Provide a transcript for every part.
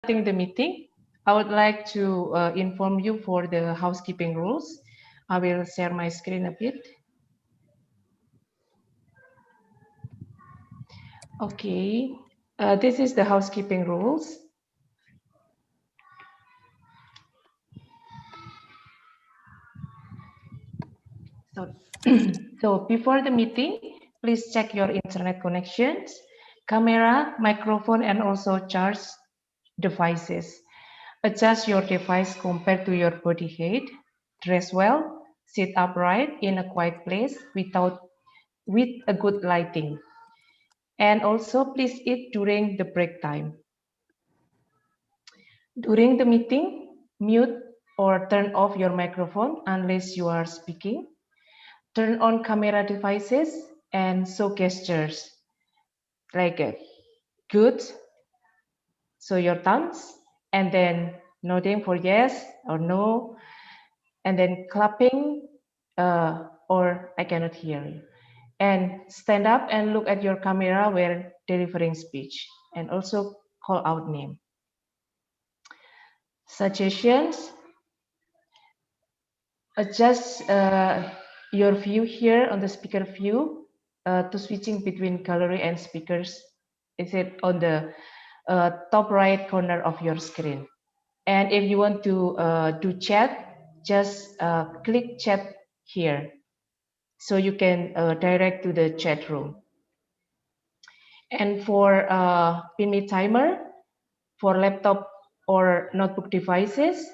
Starting the meeting, I would like to inform you for the housekeeping rules. I will share my screen a bit. Okay, this is the housekeeping rules. So, so before the meeting, please check your internet connections, camera, microphone, and also charge devices. Adjust your device compared to your body height. Dress well. Sit upright in a quiet place with a good lighting. And also please eat during the break time. During the meeting, mute or turn off your microphone unless you are speaking. Turn on camera devices and show gestures like good, show your thumbs, and then nodding for yes or no, and then clapping or I cannot hear you. And stand up and look at your camera while delivering speech, and also call out name. Suggestions: adjust your view here on the speaker view to switching between gallery and speakers. Is it on the top right corner of your screen? And if you want to do chat, just click chat here, so you can direct to the chat room. And for pin me timer, for laptop or notebook devices,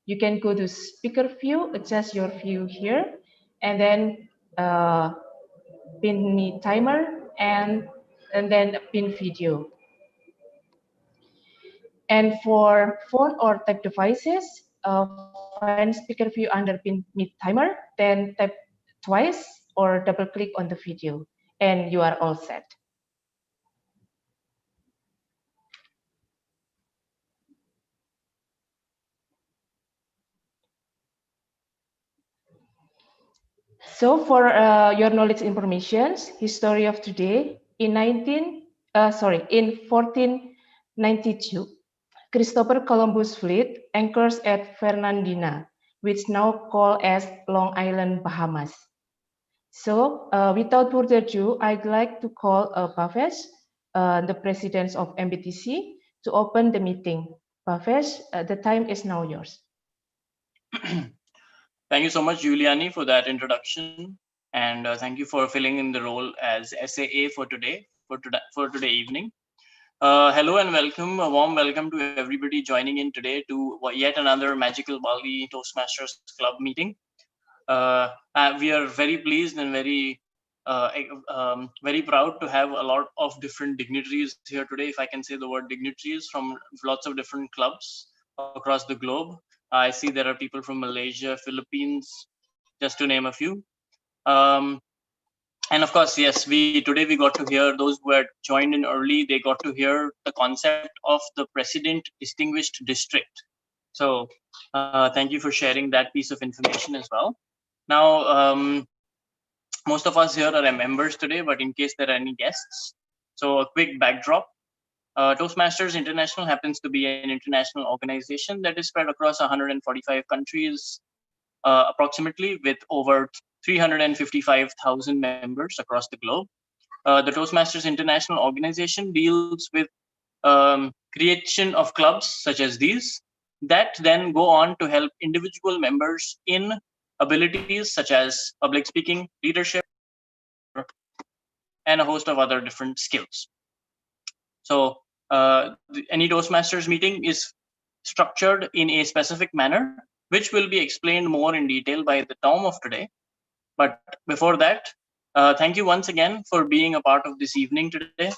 you can go to speaker view, adjust your view here, and then pin me timer and then pin video. And for phone or tab devices, find speaker view under pin me timer, then tap twice or double click on the video, and you are all set. So for your knowledge informations, history of today, in 1492, Christopher Columbus fleet anchors at Fernandina, which now called as Long Island, Bahamas. So without further ado, I'd like to call Bhavesh, the president of MBTC, to open the meeting. Bhavesh, the time is now yours. Thank you so much, Giuliani, for that introduction, and thank you for filling in the role as SAA for today evening. Hello and welcome, a warm welcome to everybody joining in today to yet another Magical Bali Toastmasters Club meeting. We are very pleased and very proud to have a lot of different dignitaries here today, if I can say the word dignitaries, from lots of different clubs across the globe. I see there are people from Malaysia, Philippines, just to name a few. And of course, yes, today we got to hear those who had joined in early. They got to hear the concept of the President Distinguished District. So thank you for sharing that piece of information as well. Now, most of us here are members today, but in case there are any guests, so a quick backdrop. Toastmasters International happens to be an international organization that is spread across 145 countries, approximately, with over 355,000 members across the globe. The Toastmasters International organization deals with creation of clubs such as these that then go on to help individual members in abilities such as public speaking, leadership, and a host of other different skills. So any Toastmasters meeting is structured in a specific manner, which will be explained more in detail by the Tom of today. But before that, thank you once again for being a part of this evening today.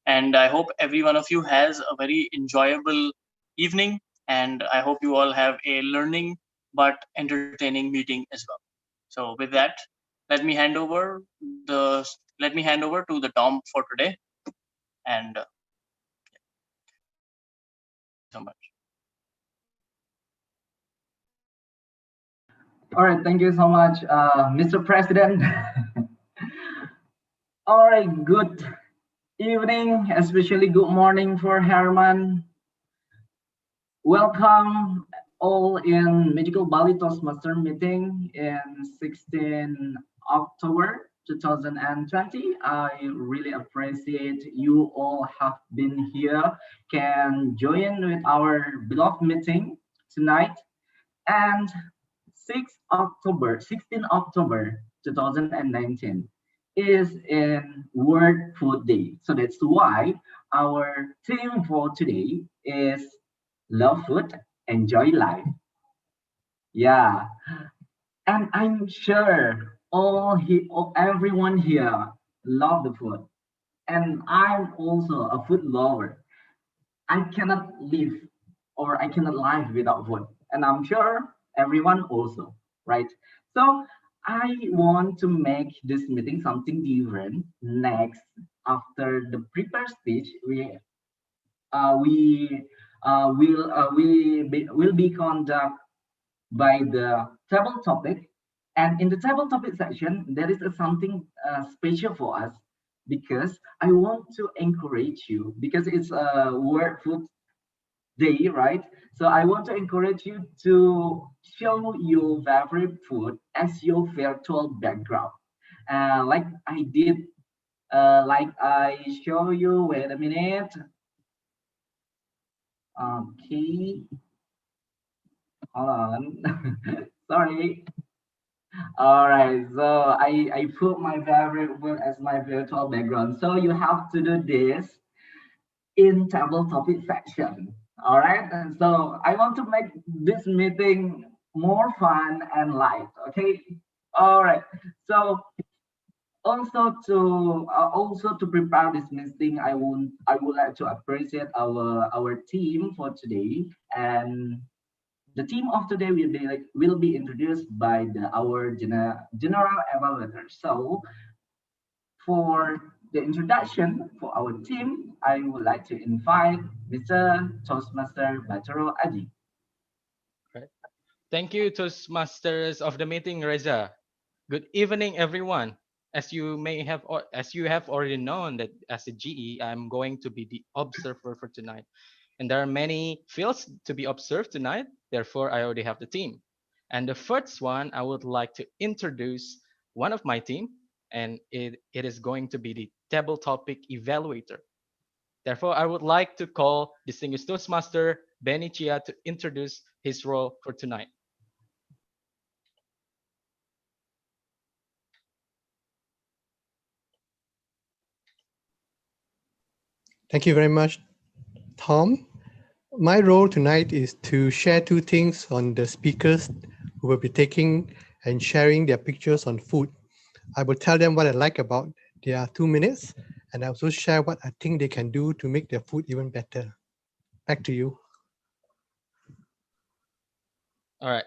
And I hope every one of you has a very enjoyable evening. And I hope you all have a learning but entertaining meeting as well. So with that, let me hand over to the Tom for today. And so much. All right, thank you so much, Mr. President. All right, good evening, especially good morning for Hermann. Welcome all in Magical Bali Toastmaster meeting in 16 October 2020. I really appreciate you all have been here, can join with our beloved meeting tonight. And 16 October 2019 is in World Food Day. So that's why our theme for today is love food, enjoy life. Yeah, and I'm sure everyone here love the food, and I'm also a food lover. I cannot live or I cannot live without food, and I'm sure everyone also, right? So I want to make this meeting something different. Next, after the prepare speech, will be conduct by the table topic. And in the table topic section, there is something special for us because I want to encourage you because it's a World Food Day, right? So I want to encourage you to show your favorite food as your virtual background. Like I did, like I show you, wait a minute. Okay, hold on. Sorry. All right, so I put my favorite book as my virtual background. So you have to do this in table topic section. All right, and so I want to make this meeting more fun and light. Okay. All right. So also to prepare this meeting, I would like to appreciate our team for today. And the team of today will be introduced by our general evaluator. So for the introduction for our team, I would like to invite Mr. Toastmaster Bataro Aji. Right. Thank you, Toastmasters of the meeting, Reza. Good evening, everyone. As you have already known that as a GE, I'm going to be the observer for tonight. And there are many fields to be observed tonight. Therefore, I already have the team. And the first one, I would like to introduce one of my team, and it is going to be the table topic evaluator. Therefore, I would like to call distinguished Toastmaster Benny Chia to introduce his role for tonight. Thank you very much, Tom. My role tonight is to share two things on the speakers who will be taking and sharing their pictures on food. I will tell them what I like about their 2 minutes, and I also share what I think they can do to make their food even better. Back to you. All right.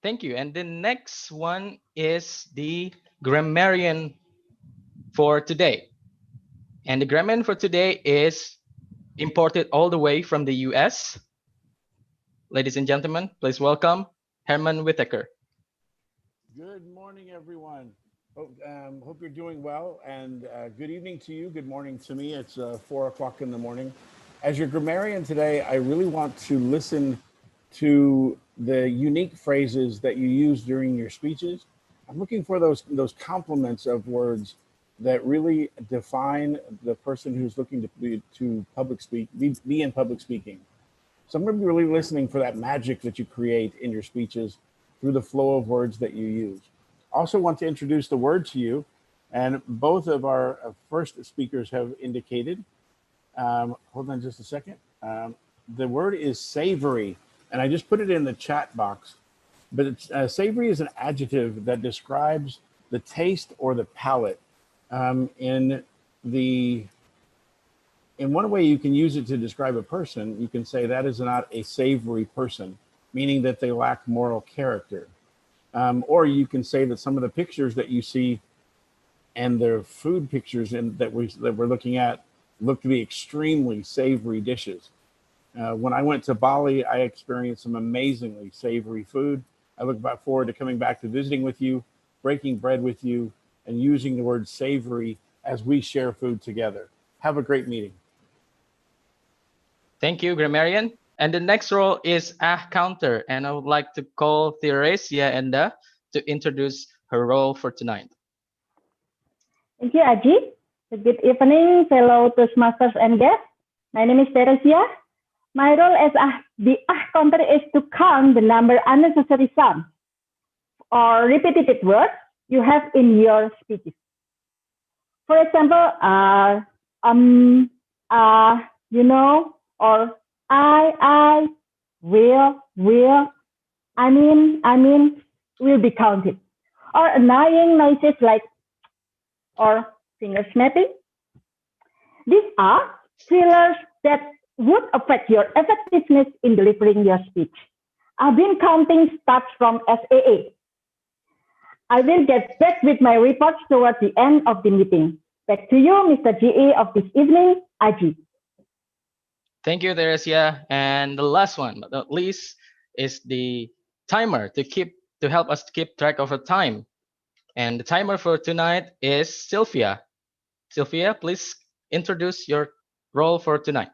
Thank you. And the next one is the grammarian for today. And the grammarian for today is imported all the way from the US. Ladies and gentlemen, please welcome Hermann Whitaker. Good morning, everyone. Hope you're doing well, and good evening to you. Good morning to me. It's 4 o'clock in the morning. As your grammarian today, I really want to listen to the unique phrases that you use during your speeches. I'm looking for those complements of words that really define the person who's looking to be in public speaking. So I'm going to be really listening for that magic that you create in your speeches through the flow of words that you use. Also want to introduce the word to you, and both of our first speakers have indicated. Hold on just a second. The word is savory, and I just put it in the chat box. But savory is an adjective that describes the taste or the palate. In one way you can use it to describe a person, you can say that is not a savory person, meaning that they lack moral character. Or you can say that some of the pictures that you see and the food pictures that we're looking at look to be extremely savory dishes. When I went to Bali, I experienced some amazingly savory food. I look forward to coming back to visiting with you, breaking bread with you, and using the word savory as we share food together. Have a great meeting. Thank you, grammarian. And the next role is counter. And I would like to call Theresia Enda to introduce her role for tonight. Thank you, Aji. Good evening, fellow Toastmasters and guests. My name is Teresia. My role as the counter is to count the number unnecessary sounds or repetitive words you have in your speeches. For example, you know, or I, will, I mean, will be counted. Or annoying noises like or finger snapping. These are fillers that would affect your effectiveness in delivering your speech. I've been counting starts from SAA. I will get back with my reports towards the end of the meeting. Back to you, Mr. GE of this evening, Aji. Thank you, Theresia. And the last one, but not least, is the timer to help us keep track of our time. And the timer for tonight is Sylvia. Sylvia, please introduce your role for tonight.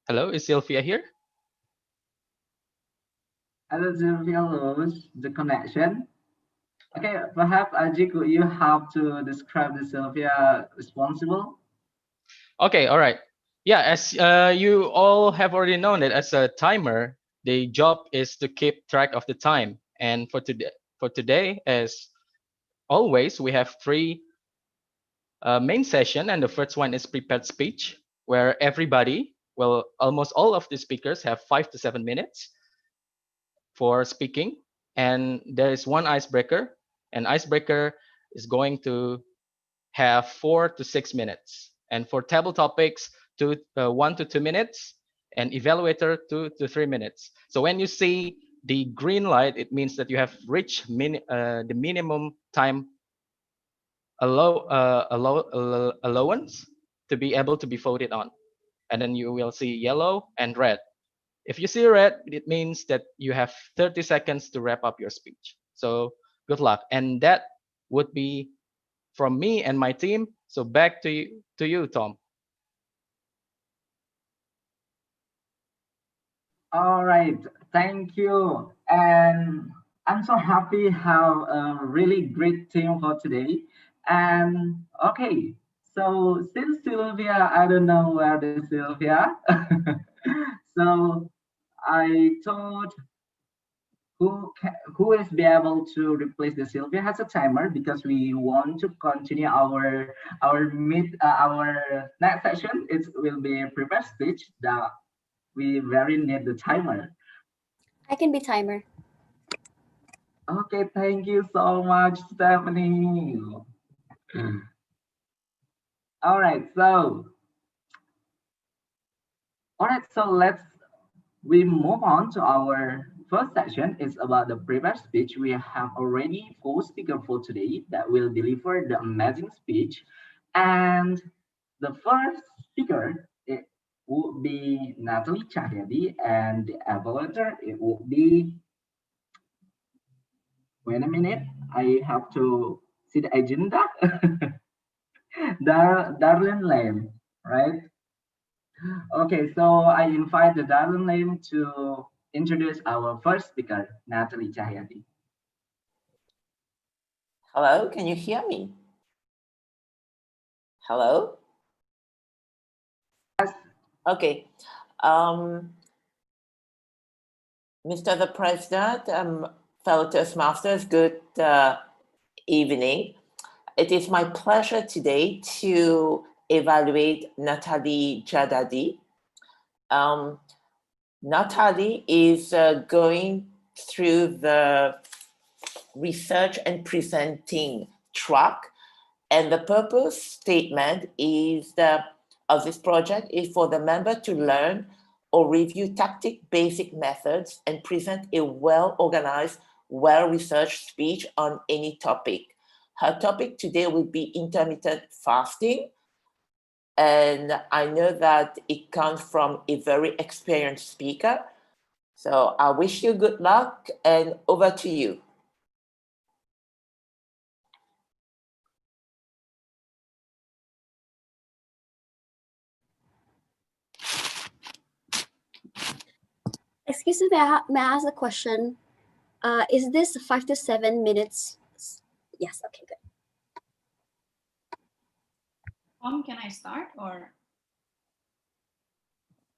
Hello, is Sylvia here? Hello, Sylvia, lost the connection. Okay, perhaps Aji, could you help to describe the Sylvia responsible? Okay, all right. Yeah, as you all have already known that as a timer, the job is to keep track of the time. And for today, as always, we have three main session, and the first one is prepared speech, where everybody, well, almost all of the speakers have 5 to 7 minutes for speaking, and there is one icebreaker, and icebreaker is going to have 4 to 6 minutes, and for table topics, 1 to 2 minutes, and evaluator 2 to 3 minutes. So when you see the green light, it means that you have reached the minimum time allowance to be able to be voted on. And then you will see yellow and red. If you see red, it means that you have 30 seconds to wrap up your speech. So good luck. And that would be from me and my team. So back to you, Tom. All right, thank you. And I'm so happy have a really great team for today. And okay, so since Sylvia, I don't know where the Sylvia. So I thought who is be able to replace the Sylvia has a timer because we want to continue our next session. It will be a prepared speech that we very need the timer. I can be timer. Okay, thank you so much, Stephanie. All right, so we move on to our first section. It's about the prepared speech. We have already 4 speakers for today that will deliver the amazing speech. And the first speaker, it would be Natalie Chahyadi, and the evaluator, it would be, wait a minute, I have to see the agenda. Darlene Lam, right? Okay, so I invite the Darlene Lam to introduce our first speaker, Natalie Chahyadi. Hello, can you hear me? Hello? Yes. Okay. Mr. the President, fellow Toastmasters, good evening. It is my pleasure today to evaluate Natalie Jadadi. Natalie is going through the research and presenting track, and the purpose statement is of this project is for the member to learn or review tactic basic methods and present a well-organized, well-researched speech on any topic. Her topic today will be intermittent fasting. And I know that it comes from a very experienced speaker. So I wish you good luck, and over to you. Excuse me, may I ask a question? Is this 5 to 7 minutes? Yes, okay, good. Can I start or?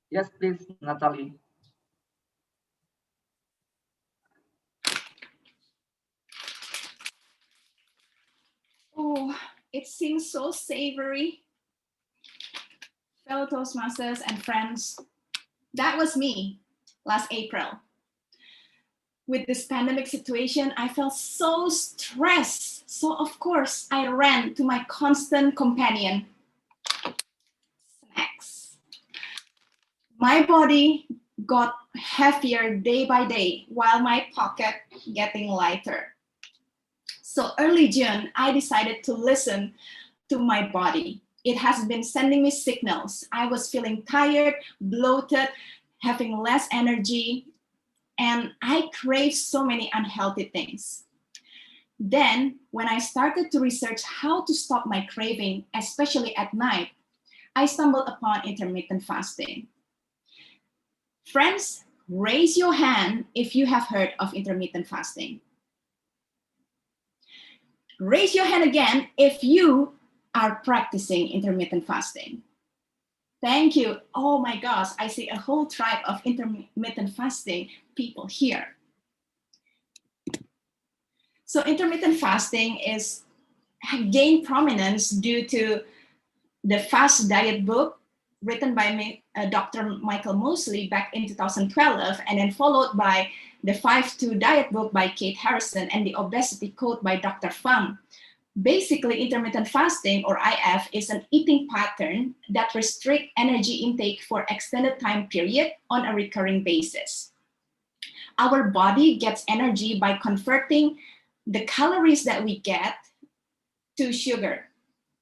Yes, please, Natalie. Oh, it seems so savory. Fellow Toastmasters and friends, that was me last April. With this pandemic situation, I felt so stressed. So of course, I ran to my constant companion, snacks. My body got heavier day by day while my pocket getting lighter. So early June, I decided to listen to my body. It has been sending me signals. I was feeling tired, bloated, having less energy, and I craved so many unhealthy things. Then, when I started to research how to stop my craving, especially at night, I stumbled upon intermittent fasting. Friends, raise your hand if you have heard of intermittent fasting. Raise your hand again if you are practicing intermittent fasting. Thank you. Oh my gosh, I see a whole tribe of intermittent fasting people here. So intermittent fasting is gained prominence due to the Fast Diet book written by Dr. Michael Mosley back in 2012, and then followed by the 5-2 Diet book by Kate Harrison and the Obesity Code by Dr. Pham. Basically, intermittent fasting, or IF, is an eating pattern that restricts energy intake for extended time period on a recurring basis. Our body gets energy by converting the calories that we get to sugar.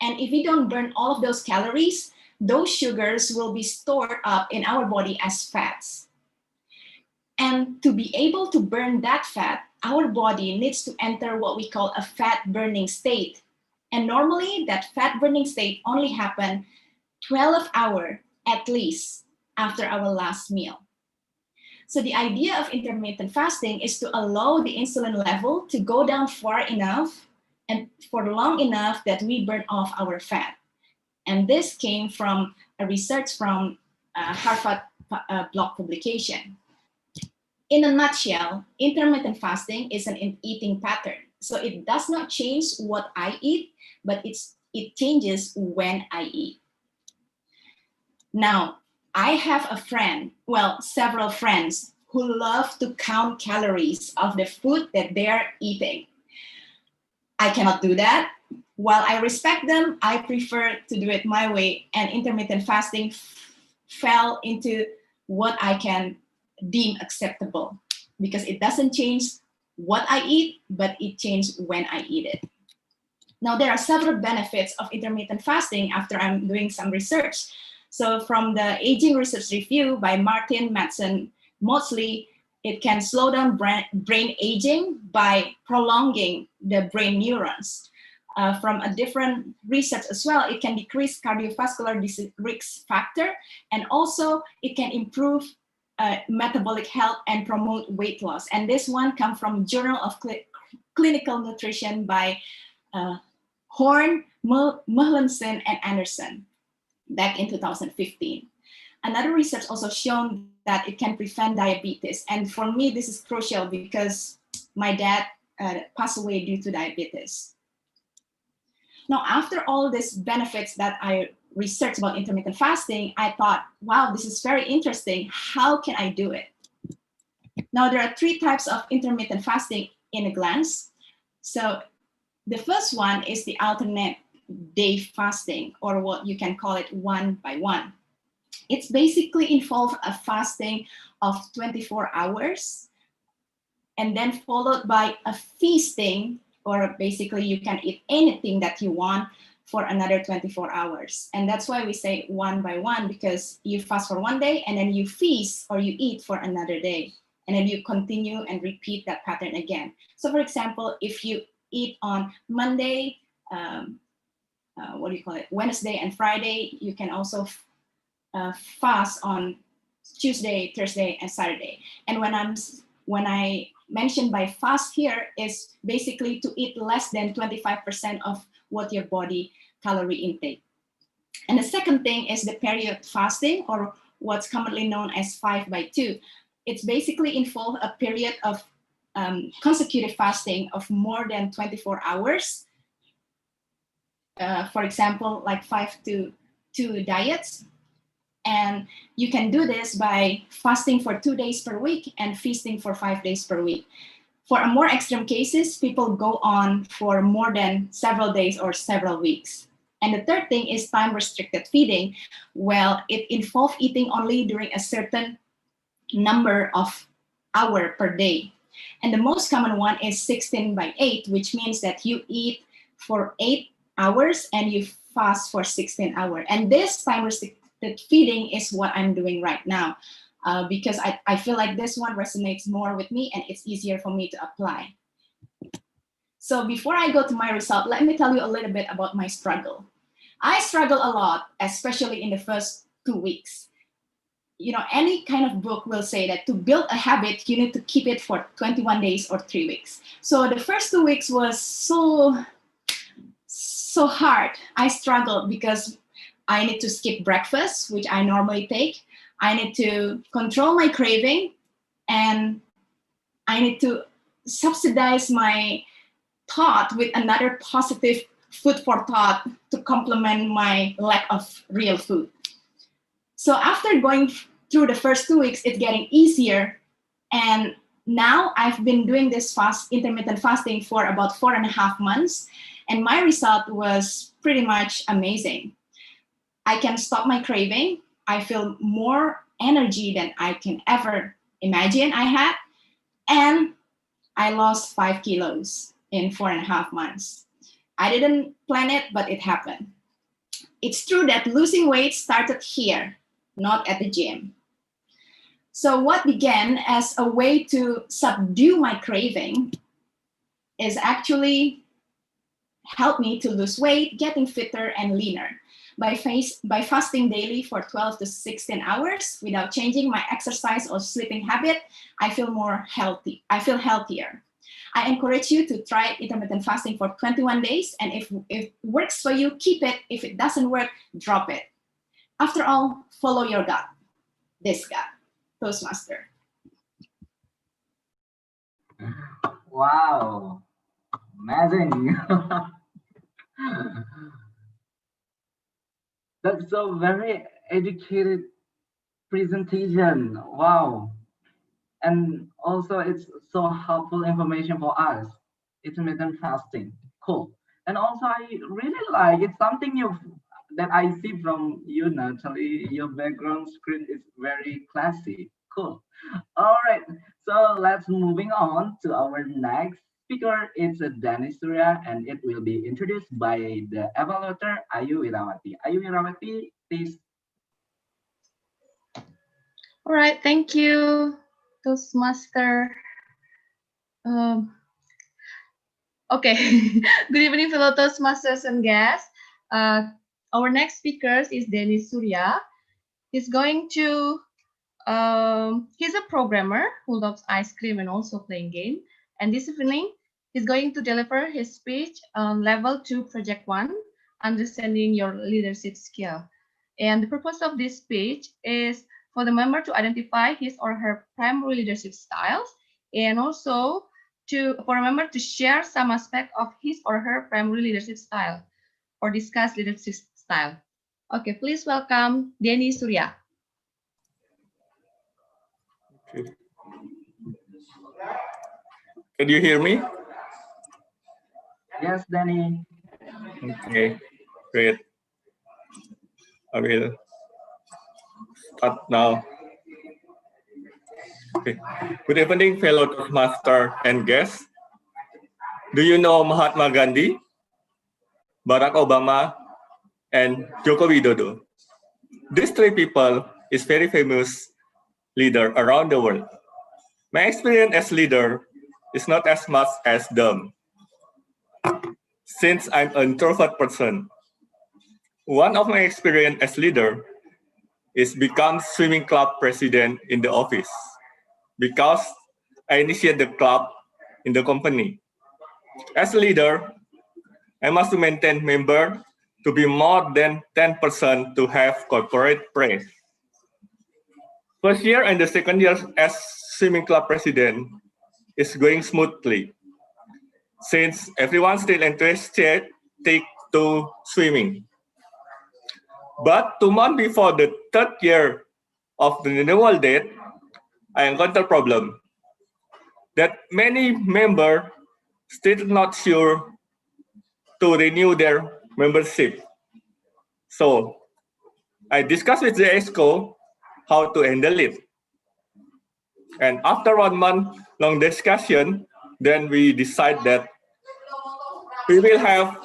And if we don't burn all of those calories, those sugars will be stored up in our body as fats. And to be able to burn that fat, our body needs to enter what we call a fat burning state. And normally that fat burning state only happens 12 hours at least after our last meal. So the idea of intermittent fasting is to allow the insulin level to go down far enough and for long enough that we burn off our fat. And this came from a research from Harvard blog publication. In a nutshell, intermittent fasting is an eating pattern. So it does not change what I eat, but it changes when I eat. Now, I have a friend, well, several friends who love to count calories of the food that they're eating. I cannot do that. While I respect them, I prefer to do it my way, and intermittent fasting fell into what I can deem acceptable because it doesn't change what I eat, but it changes when I eat it. Now, there are several benefits of intermittent fasting after I'm doing some research. So from the Aging Research Review by Martin Madsen Mosley, it can slow down brain aging by prolonging the brain neurons. From a different research as well, it can decrease cardiovascular disease risk factor, and also it can improve metabolic health and promote weight loss. And this one comes from Journal of Clinical Nutrition by Horn, Mihlenson, and Anderson back in 2015. Another research also shown that it can prevent diabetes. And for me, this is crucial because my dad passed away due to diabetes. Now, after all these benefits that I researched about intermittent fasting, I thought, wow, this is very interesting. How can I do it? Now, there are 3 types of intermittent fasting in a glance. So the first one is the alternate day fasting, or what you can call it 1 by 1. It's basically involved a fasting of 24 hours and then followed by a feasting, or basically you can eat anything that you want for another 24 hours. And that's why we say 1 by 1, because you fast for 1 day and then you feast or you eat for another day. And then you continue and repeat that pattern again. So for example, if you eat on Monday, Wednesday and Friday, you can also fast on Tuesday, Thursday, and Saturday. And when I mention by fast here is basically to eat less than 25% of what your body calorie intake. And the second thing is the period fasting, or what's commonly known as 5x2. It's basically involve a period of consecutive fasting of more than 24 hours. For example, like 5-2 diets. And you can do this by fasting for 2 days per week and feasting for 5 days per week. For a more extreme cases, people go on for more than several days or several weeks. And the third thing is time-restricted feeding. Well, it involves eating only during a certain number of hours per day. And the most common one is 16/8, which means that you eat for 8 hours and you fast for 16 hours. And this time-restricted feeding is what I'm doing right now because I feel like this one resonates more with me and it's easier for me to apply. So before I go to my result, let me tell you a little bit about my struggle. I struggle a lot, especially in the first 2 weeks. You know, any kind of book will say that to build a habit, you need to keep it for 21 days or 3 weeks. So the first 2 weeks was so hard. I struggled because I need to skip breakfast, which I normally take. I need to control my craving, and I need to subsidize my thought with another positive food for thought to complement my lack of real food. So after going through the first 2 weeks, it's getting easier. And now I've been doing this intermittent fasting for about 4.5 months. And my result was pretty much amazing. I can stop my craving. I feel more energy than I can ever imagine I had. And I lost 5 kilos in 4.5 months. I didn't plan it, but it happened. It's true that losing weight started here, not at the gym. So what began as a way to subdue my craving is actually helped me to lose weight, getting fitter and leaner. By fasting daily for 12 to 16 hours without changing my exercise or sleeping habit, I feel more healthy. I feel healthier. I encourage you to try intermittent fasting for 21 days. And if it works for you, keep it. If it doesn't work, drop it. After all, follow your gut. This gut, Toastmaster. Wow, amazing. That's a very educated presentation. Wow. And also it's so helpful information for us. Intermittent fasting. Cool. And also I really like it's something that I see from you, Natalie. Your background screen is very classy. Cool. All right. So let's moving on to our next speaker. It's Denis Surya, and it will be introduced by the evaluator Ayu Wirawati. Ayu Wirawati, please. All right, thank you, Toastmaster. Okay, good evening, fellow Toastmasters and guests. Our next speaker is Denis Surya. He's going to, he's a programmer who loves ice cream and also playing game. And this evening, he's going to deliver his speech on Level 2 Project 1, Understanding Your Leadership Skill. And the purpose of this speech is for the member to identify his or her primary leadership styles, and also for a member to share some aspect of his or her primary leadership style or discuss leadership style. Okay, please welcome Denis Surya. Okay. Can you hear me? Yes, Danny. Okay, great. I will start now. Okay. Good evening, fellow Toastmaster and guests. Do you know Mahatma Gandhi, Barack Obama, and Joko Widodo? These three people is very famous leader around the world. My experience as leader is not as much as them, since I'm an introvert person. One of my experience as leader is become swimming club president in the office because I initiate the club in the company. As a leader, I must maintain member to be more than 10% to have corporate praise. First year and the second year as swimming club president is going smoothly since everyone still interested take to swimming. But 2 months before the third year of the renewal date, I encountered problem that many members still not sure to renew their membership. So I discussed with the EXCO how to handle it. And after 1 month long discussion, then we decide that we will have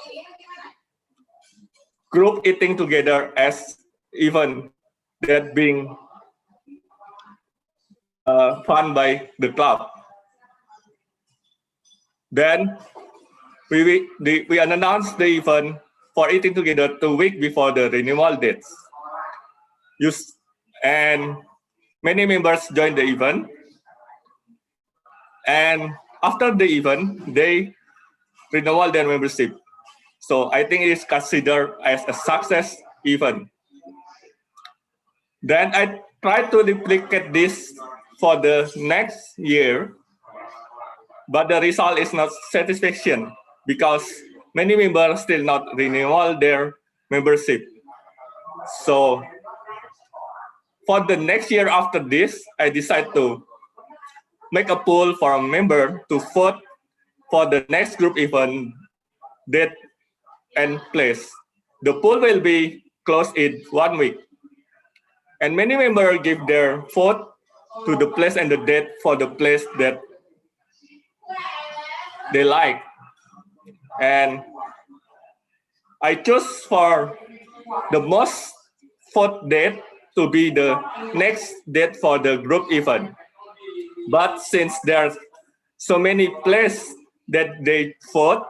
group eating together as event that being fun by the club. Then we announced the event for eating together 2 weeks before the renewal dates. And many members joined the event. And after the event, they renewal their membership. So I think it is considered as a success event. Then I try to replicate this for the next year, but the result is not satisfaction because many members still not renewal their membership. So for the next year after this, I decide to make a poll for a member to vote for the next group event date and place. The poll will be closed in 1 week. And many members give their vote to the place and the date for the place that they like. And I chose for the most vote date to be the next date for the group event. But since there's so many places that they vote,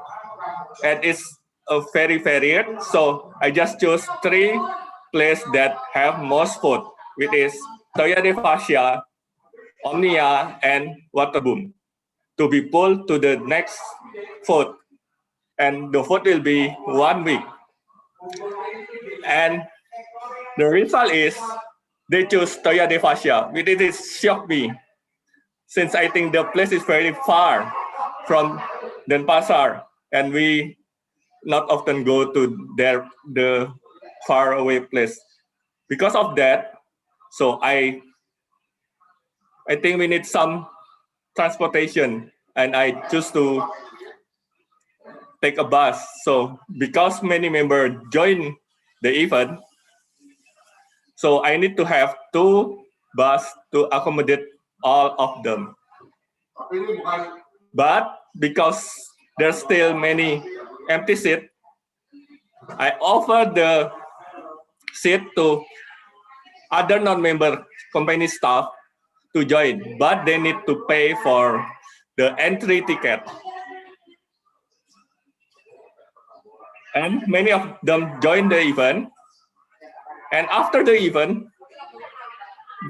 and it's a very varied, so I just chose 3 places that have most vote, which is Toya de Fascia, Omnia, and Waterboom, to be pulled to the next vote. And the vote will be 1 week. And the result is they choose Toya de Fascia, which it shocked me, since I think the place is very far from Denpasar, and we not often go to the far away place. Because of that, so I think we need some transportation, and I choose to take a bus. So because many members join the event, so I need to have 2 buses to accommodate all of them. But because there's still many empty seats, I offer the seat to other non-member company staff to join, but they need to pay for the entry ticket. And many of them join the event. And after the event,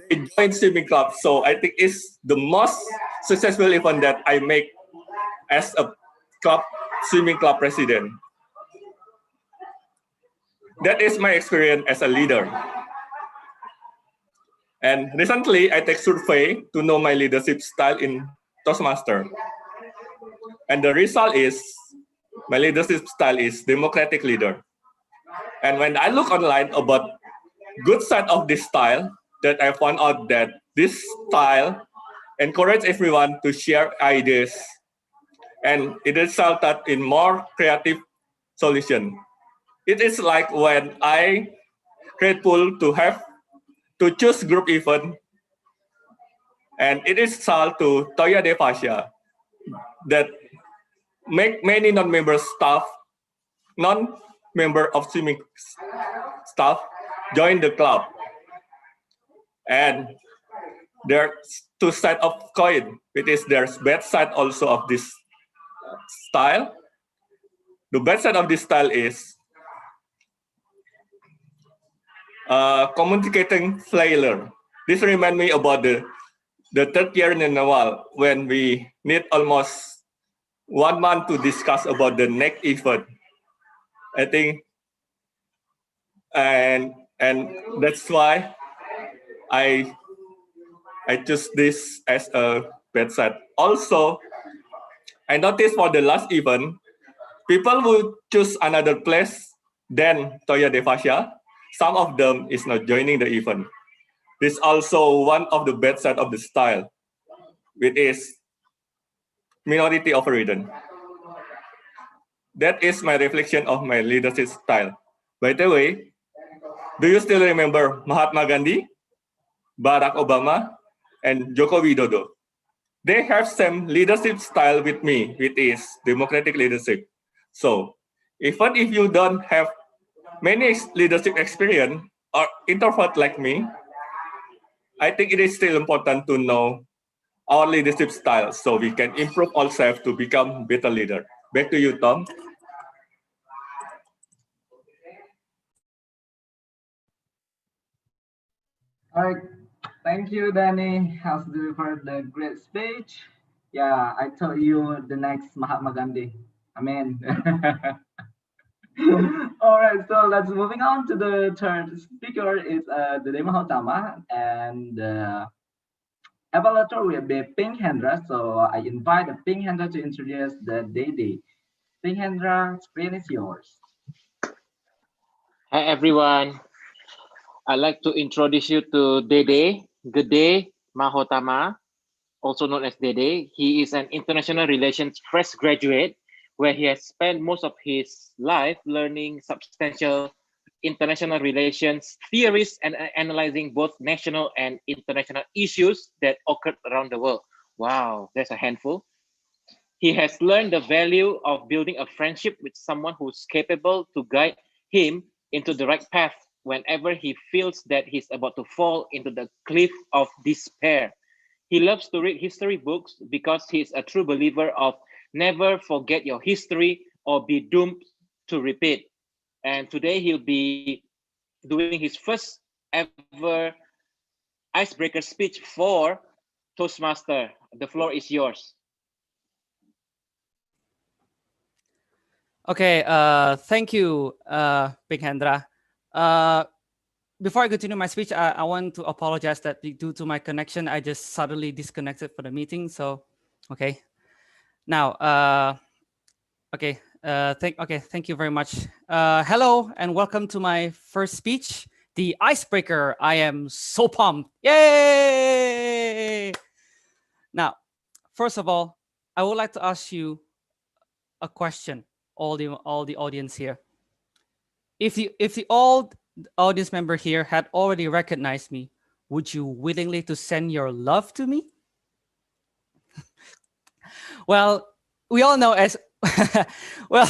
they join swimming club. So I think it's the most successful event that I make as a swimming club president. That is my experience as a leader. And recently, I take survey to know my leadership style in Toastmaster. And the result is, my leadership style is democratic leader. And when I look online about good side of this style, that I found out that this style encourages everyone to share ideas, and it resulted in more creative solution. It is like when I grateful to choose group event, and it is sold to Toya de Fascia that make many non-member of swimming staff join the club. And there are 2 sides of coin. It is there's bad side also of this style. The bad side of this style is communicating failure. This reminds me about the third year in the Naval when we need almost 1 month to discuss about the next event. I think, and that's why I choose this as a bedside. Also, I noticed for the last event, people will choose another place than Toya Devasya. Some of them is not joining the event. This also one of the bad side of the style, which is minority overridden. That is my reflection of my leadership style. By the way, do you still remember Mahatma Gandhi, Barack Obama, and Joko Widodo? They have same leadership style with me, which is democratic leadership. So even if you don't have many leadership experience or introvert like me, I think it is still important to know our leadership style so we can improve ourselves to become better leader. Back to you, Tom. All right. Thank you, Danny, has delivered the great speech. Yeah, I told you the next Mahatma Gandhi. Amen. All right, so let's moving on to the third speaker is Dede Mahotama, and evaluator will be Pink Hendra. So I invite the Pink Hendra to introduce the Dede. Pink Hendra, screen is yours. Hi everyone. I'd like to introduce you to Dede Mahotama, also known as Dede. He is an international relations fresh graduate where he has spent most of his life learning substantial international relations theories and analyzing both national and international issues that occurred around the world. Wow, that's a handful. He has learned the value of building a friendship with someone who's capable to guide him into the right path whenever he feels that he's about to fall into the cliff of despair. He loves to read history books because he's a true believer of never forget your history or be doomed to repeat. And today he'll be doing his first ever icebreaker speech for Toastmaster. The floor is yours. Okay, thank you, Big Hendra. Before I continue my speech, I want to apologize that due to my connection, I just suddenly disconnected for the meeting. So, okay. Now, thank you very much. Hello and welcome to my first speech, the Icebreaker. I am so pumped. Yay! Now, first of all, I would like to ask you a question, all the audience here. If the old audience member here had already recognized me, would you willingly to send your love to me? Well, we all know as well,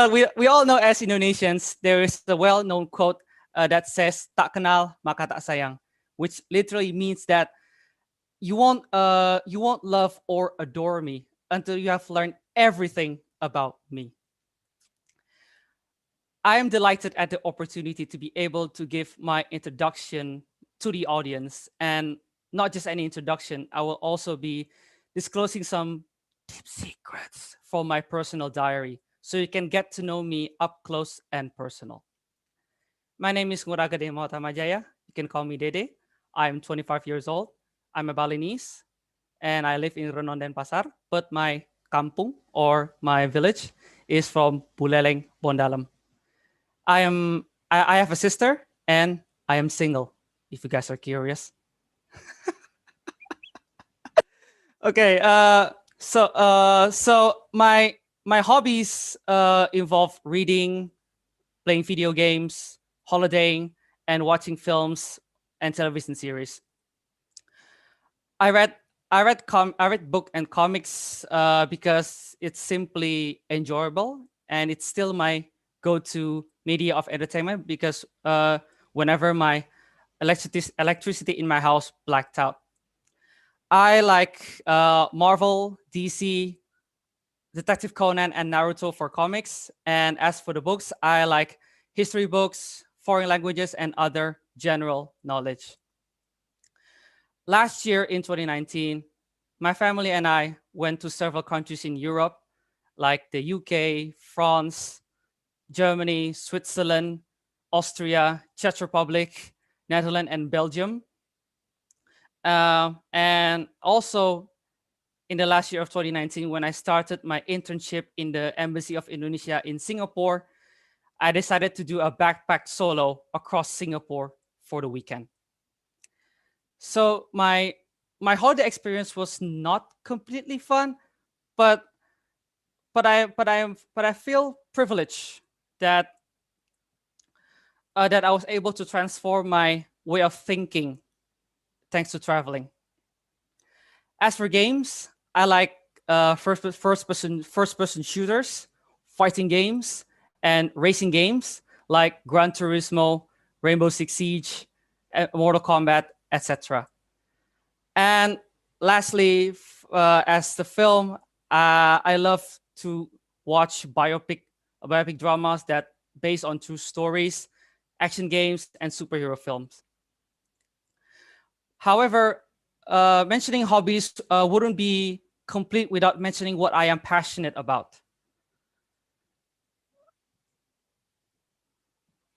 we all know as Indonesians, there is a well-known quote that says "Tak kenal maka tak sayang," which literally means that you won't love or adore me until you have learned everything about me. I am delighted at the opportunity to be able to give my introduction to the audience, and not just any introduction, I will also be disclosing some deep secrets from my personal diary so you can get to know me up close and personal. My name is Nguraga De Mahotamajaya. You can call me Dede. I'm 25 years old. I'm a Balinese and I live in Renon Denpasar, but my kampung or my village is from Buleleng, Bondalam. I have a sister and I am single, if you guys are curious. Okay, so my hobbies involve reading, playing video games, holidaying, and watching films and television series. I read book and comics because it's simply enjoyable and it's still my go-to media of entertainment because whenever my electricity in my house blacked out. I like Marvel, DC, Detective Conan, and Naruto for comics. And as for the books, I like history books, foreign languages, and other general knowledge. Last year in 2019, my family and I went to several countries in Europe, like the UK, France, Germany, Switzerland, Austria, Czech Republic, Netherlands, and Belgium. And also in the last year of 2019, when I started my internship in the Embassy of Indonesia in Singapore, I decided to do a backpack solo across Singapore for the weekend. So my holiday experience was not completely fun, but I feel privileged that that I was able to transform my way of thinking thanks to traveling. As for games, I like first person shooters, fighting games, and racing games like Gran Turismo, Rainbow Six Siege, Mortal Kombat, etc. And lastly, as the film, I love to watch biopic dramas that based on true stories, action games, and superhero films. However, mentioning hobbies wouldn't be complete without mentioning what I am passionate about.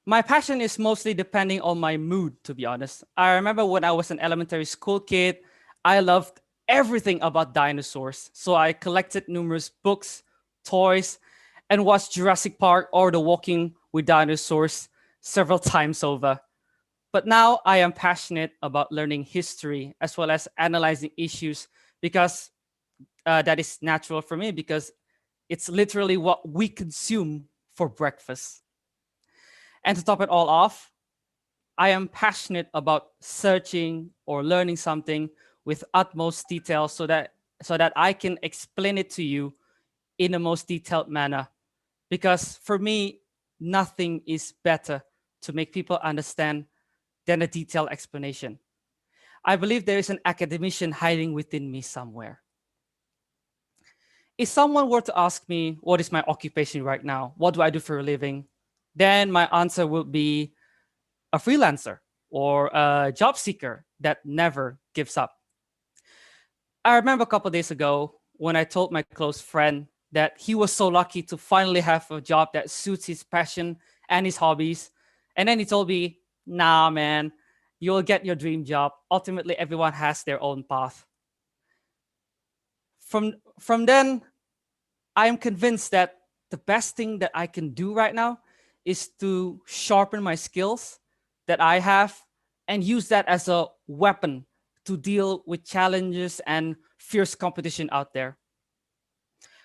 My passion is mostly depending on my mood, to be honest. I remember when I was an elementary school kid, I loved everything about dinosaurs. So I collected numerous books, toys, and watched Jurassic Park or The Walking with Dinosaurs several times over. But now I am passionate about learning history as well as analyzing issues because that is natural for me because it's literally what we consume for breakfast. And to top it all off, I am passionate about searching or learning something with utmost detail so that I can explain it to you in the most detailed manner. Because for me, nothing is better to make people understand than a detailed explanation. I believe there is an academician hiding within me somewhere. If someone were to ask me, what is my occupation right now? What do I do for a living? Then my answer would be a freelancer or a job seeker that never gives up. I remember a couple of days ago when I told my close friend that he was so lucky to finally have a job that suits his passion and his hobbies. And then he told me, nah, man, you'll get your dream job. Ultimately, everyone has their own path. From then, I am convinced that the best thing that I can do right now is to sharpen my skills that I have and use that as a weapon to deal with challenges and fierce competition out there.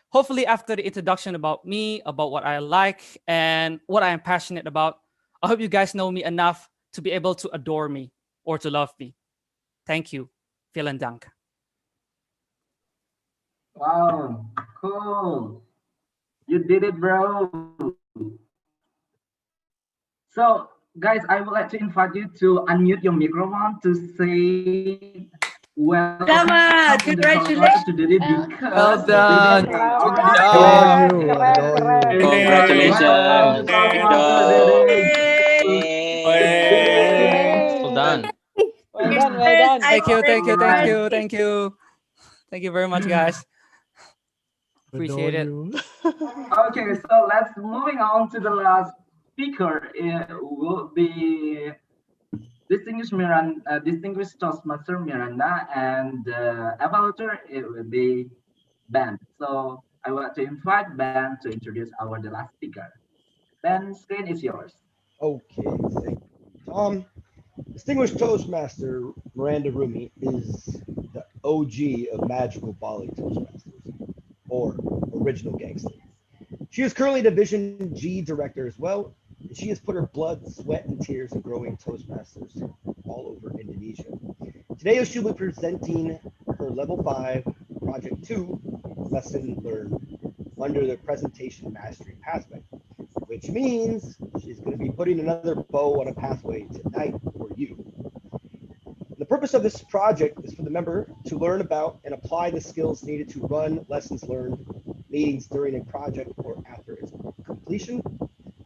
Hopefully, after the introduction about me, about what I like and what I am passionate about, I hope you guys know me enough to be able to adore me or to love me. Thank you. Vielen Dank. Wow, cool. You did it, bro. So, guys, I would like to invite you to unmute your microphone to say welcome in the podcast to Dede because Well done. Dede Adore are you, adore you. Congratulations. welcome, Well Master done. Dede. Well done. Well done, well done. Thank you, thank you, thank Alright. you, thank you. Thank you very much, guys. Appreciate it. You. Okay, so let's moving on to the last speaker. It will be distinguished Toastmaster Miranda, and evaluator it will be Ben. So I want to invite Ben to introduce the last speaker. Ben, screen is yours. Okay, thank you. Distinguished Toastmaster Miranda Rumi is the OG of magical Bali Toastmasters, or original gangster. She is currently Division G Director as well, and she has put her blood, sweat, and tears in growing Toastmasters all over Indonesia. Today she'll be presenting her Level 5 Project 2 lesson learned under the Presentation Mastery Pathway, which means she's going to be putting another bow on a pathway tonight for you. The purpose of this project is for the member to learn about and apply the skills needed to run lessons learned meetings during a project or after its completion.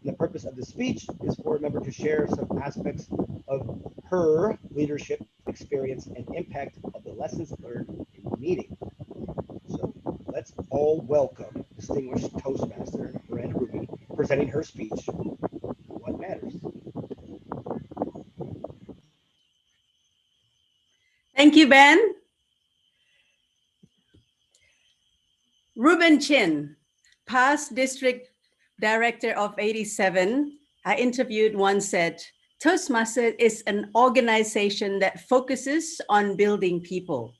And The purpose of the speech is for a member to share some aspects of her leadership experience and impact of the lessons learned in the meeting. So let's all welcome distinguished Toastmaster Miranda Ruby presenting her speech, What Matters. Thank you, Ben. Ruben Chin, past district director of 87, I interviewed once said, Toastmaster is an organization that focuses on building people.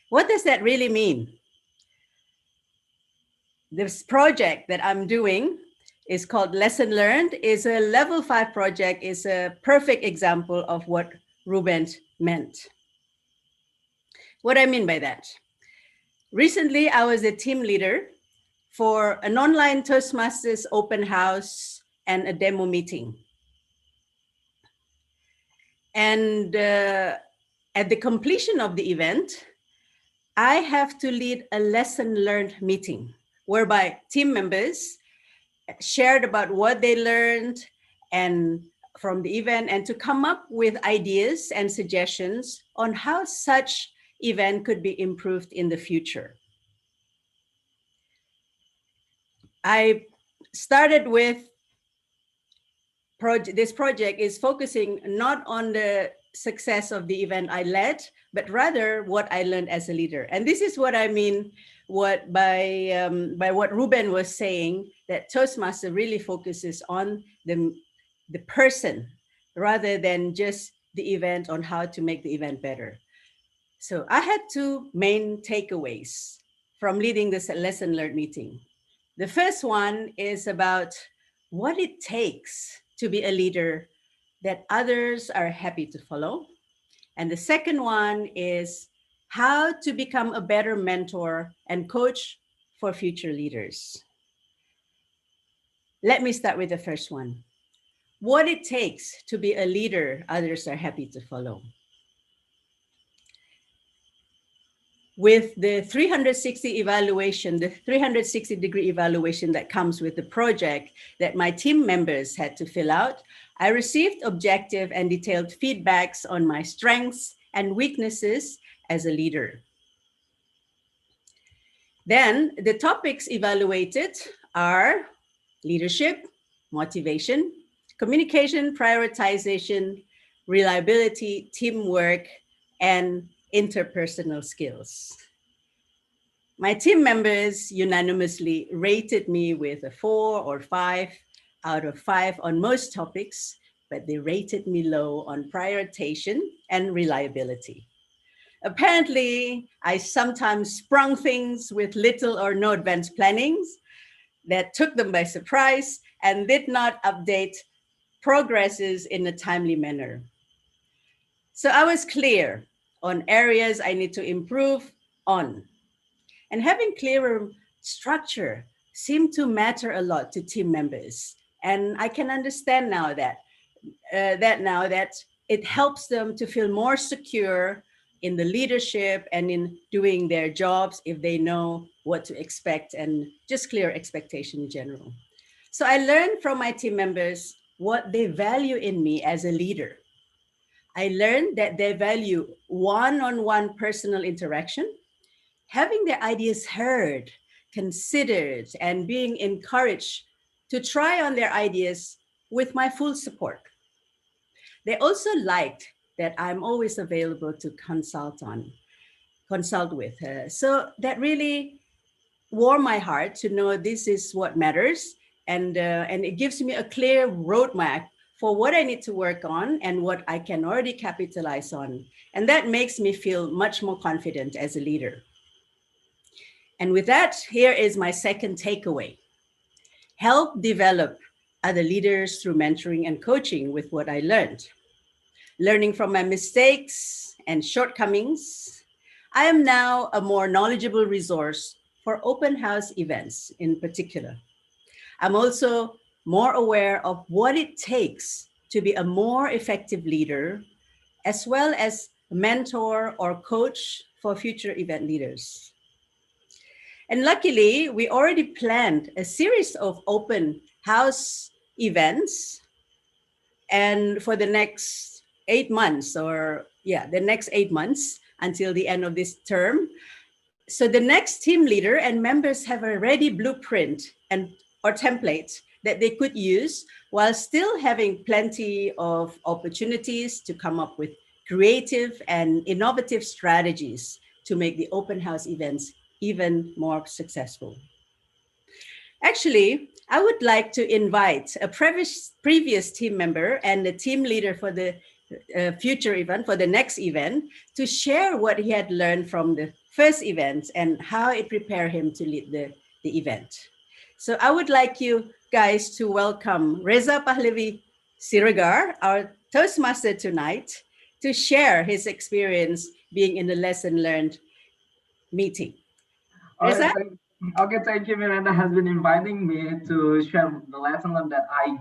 What does that really mean? This project that I'm doing is called Lesson Learned, is a level 5 project, is a perfect example of what Ruben meant. What I mean by that? Recently, I was a team leader for an online Toastmasters open house and a demo meeting. And at the completion of the event, I have to lead a lesson learned meeting whereby team members shared about what they learned and from the event and to come up with ideas and suggestions on how such event could be improved in the future. I started with this project is focusing not on the success of the event I led, but rather what I learned as a leader. And this is what I mean by what Ruben was saying, that Toastmaster really focuses on the person rather than just the event, on how to make the event better. So I had two main takeaways from leading this lesson learned meeting. The first one is about what it takes to be a leader that others are happy to follow. And the second one is how to become a better mentor and coach for future leaders. Let me start with the first one. What it takes to be a leader others are happy to follow. With the 360 evaluation, the 360-degree evaluation that comes with the project that my team members had to fill out, I received objective and detailed feedbacks on my strengths and weaknesses as a leader. Then the topics evaluated are leadership, motivation, communication, prioritization, reliability, teamwork, and interpersonal skills. My team members unanimously rated me with a 4 or 5 out of 5 on most topics, but they rated me low on prioritization and reliability. Apparently, I sometimes sprung things with little or no advanced plannings that took them by surprise and did not update progresses in a timely manner. So I was clear on areas I need to improve on. And having clearer structure seemed to matter a lot to team members. And I can understand now that it helps them to feel more secure in the leadership and in doing their jobs if they know what to expect and just clear expectation in general. So I learned from my team members what they value in me as a leader. I learned that they value one-on-one personal interaction, having their ideas heard, considered, and being encouraged to try on their ideas with my full support. They also liked that I'm always available to consult with. So that really warmed my heart to know this is what matters, and it gives me a clear roadmap for what I need to work on and what I can already capitalize on. And that makes me feel much more confident as a leader. And with that, here is my second takeaway. Help develop other leaders through mentoring and coaching with what I learned. Learning from my mistakes and shortcomings, I am now a more knowledgeable resource for open house events in particular. I'm also more aware of what it takes to be a more effective leader, as well as mentor or coach for future event leaders. And luckily, we already planned a series of open house events, and for the next 8 months, or yeah, the next 8 months until the end of this term. So the next team leader and members have a ready blueprint and or template that they could use while still having plenty of opportunities to come up with creative and innovative strategies to make the open house events even more successful. Actually, I would like to invite a previous team member and the team leader for the future event, for the next event, to share what he had learned from the first event and how it prepared him to lead the event. So I would like you guys to welcome Reza Pahlavi Siragar, our Toastmaster tonight, to share his experience being in the lesson learned meeting. All Reza? right, okay, thank you. Miranda has been inviting me to share the lesson learned that I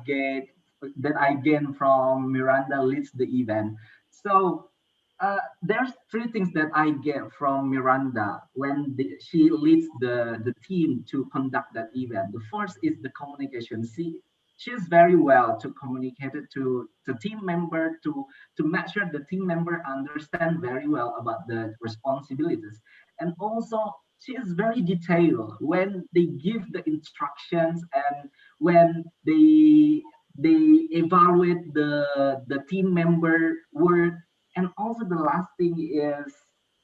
gained from Miranda leads the event. So there's three things that I get from Miranda when she leads the team to conduct that event. The first is the communication. She's very well to communicate it to the team member to make sure the team member understand very well about the responsibilities. And also she is very detailed when they give the instructions and when they evaluate the team member work. And also the last thing is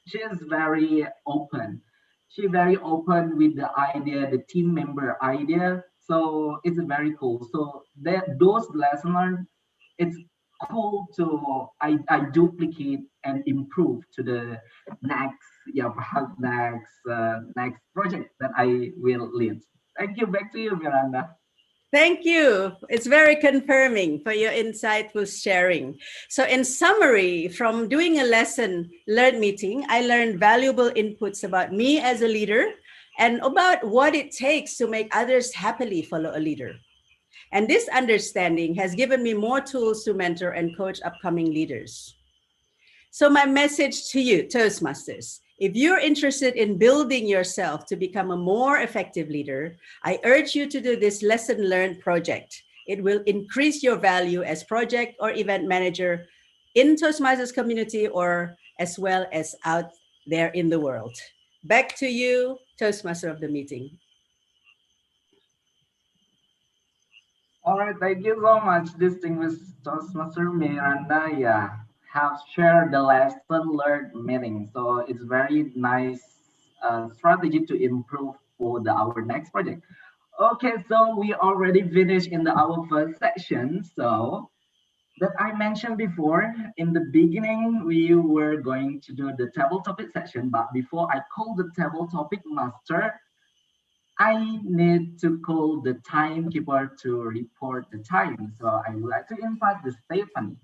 she is very open. She very open with the idea, the team member idea. So it's very cool. So that those lessons learned, it's cool to I duplicate and improve to the next perhaps next project that I will lead. Thank you. Back to you, Miranda. Thank you. It's very confirming for your insightful sharing. So in summary, from doing a lesson learned meeting, I learned valuable inputs about me as a leader and about what it takes to make others happily follow a leader. And this understanding has given me more tools to mentor and coach upcoming leaders. So my message to you, Toastmasters, if you're interested in building yourself to become a more effective leader, I urge you to do this lesson learned project. It will increase your value as project or event manager in Toastmasters community or as well as out there in the world. Back to you, Toastmaster of the meeting. All right, thank you so much, distinguished Toastmaster Miranda. Yeah, have shared the lesson learned meeting. So it's very nice strategy to improve for our next project. Okay, so we already finished in our first section. So that I mentioned before in the beginning, we were going to do the table topic section. But before I call the table topic master, I need to call the timekeeper to report the time. So I would like to invite the Stephanie.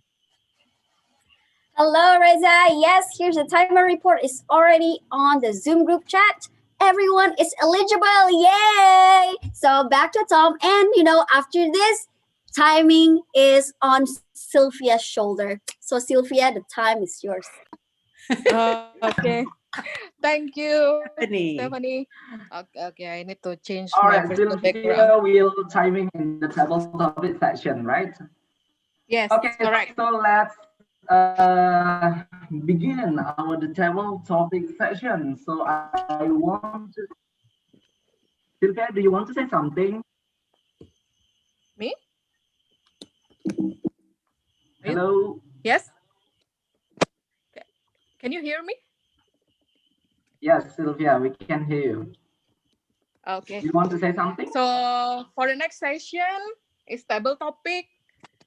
Hello, Reza. Yes, here's the timer report. It's already on the Zoom group chat. Everyone is eligible. Yay! So back to Tom. And, after this, timing is on Sylvia's shoulder. So, Sylvia, the time is yours. Okay. Thank you, Stephanie. Okay, I need to change All my right, personal Sylvia background. will timing in the table topic section, right? Yes, Okay, correct. so let's begin our the table topic session. So I want to, Sylvia, do you want to say something? Me? Hello. Yes. Can you hear me? Yes, Sylvia, we can hear you. Okay. You want to say something? So for the next session, it's table topic.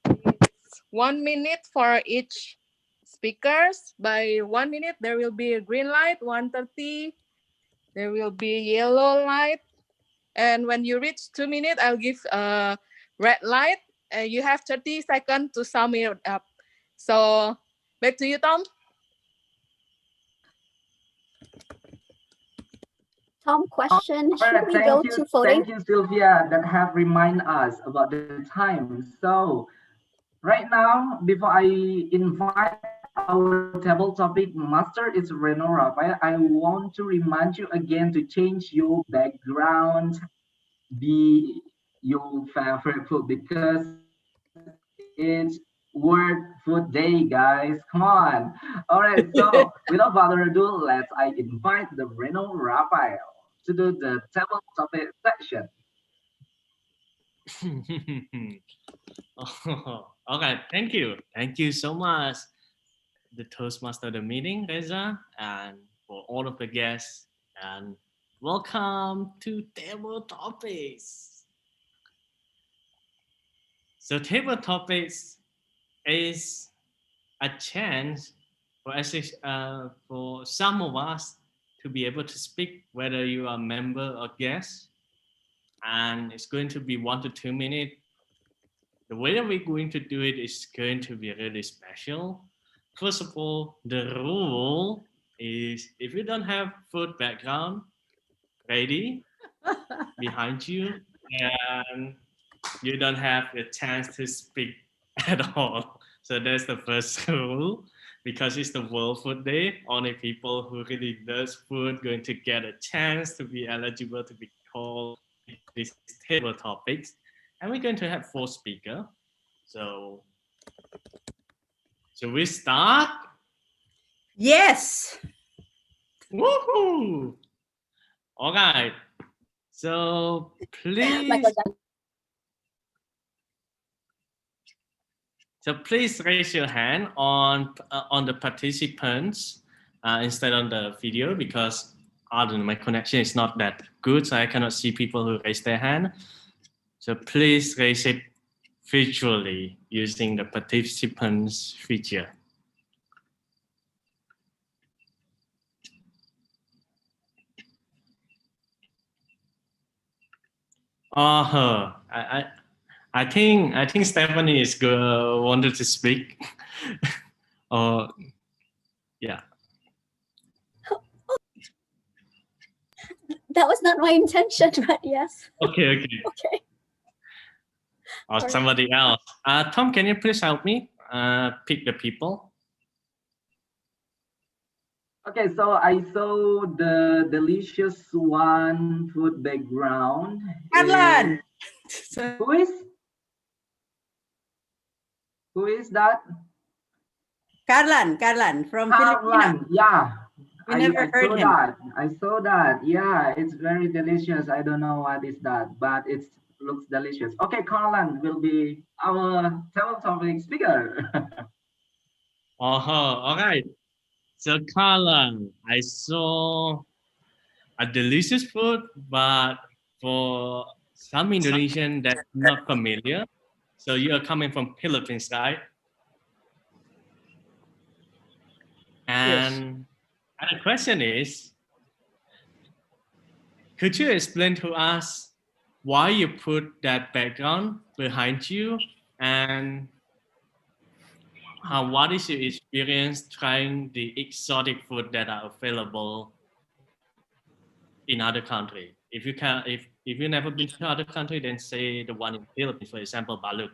It's 1 minute for each speakers. By 1 minute, there will be a green light. 1:30, there will be yellow light. And when you reach 2 minutes, I'll give a red light. And you have 30 seconds to sum it up. So back to you, Tom. Tom, question. All right, Should we go to voting? Thank you, Sylvia, that have remind us about the time. So right now, before I invite our table topic master is Reno Rafael. I want to remind you again to change your background, be your favorite food because it's World Food Day, guys. Come on. All right, so without further ado, let's I invite the Reno Rafael to do the table topic section. Okay, thank you. Thank you so much, the Toastmaster of the meeting, Reza, and for all of the guests. And welcome to Table Topics. So, Table Topics is a chance for us, for some of us to be able to speak, whether you are a member or guest. And it's going to be 1 to 2 minutes. The way that we're going to do it is going to be really special. First of all, the rule is if you don't have food background ready behind you, and you don't have a chance to speak at all. So that's the first rule. Because it's the World Food Day, only people who really does food going to get a chance to be eligible to be called these table topics. And we're going to have 4 speakers. So, we start? Yes. Woohoo! All right. So please. So please raise your hand on the participants instead on the video because I don't know, my connection is not that good, so I cannot see people who raise their hand. So please raise it visually using the participants feature. I think Stephanie is wanted to speak. Yeah. That was not my intention, but yes. Okay. Okay. Or somebody else. Tom, can you please help me pick the people? Okay, so I saw the delicious one food background. Carlan. Who is that? Carlan from Philippines. Yeah. We never heard him. I saw that. Yeah, it's very delicious. I don't know what is that, but it looks delicious. Okay, Carlan will be our table topic speaker. All right. So Carla, I saw a delicious food, but for some Indonesian that's not familiar. So you are coming from Philippines, right? And the question is, could you explain to us why you put that background behind you and what is your experience trying the exotic food that are available in other country? If you can, if you've never been to other country, then say the one in Philippines, for example, balut.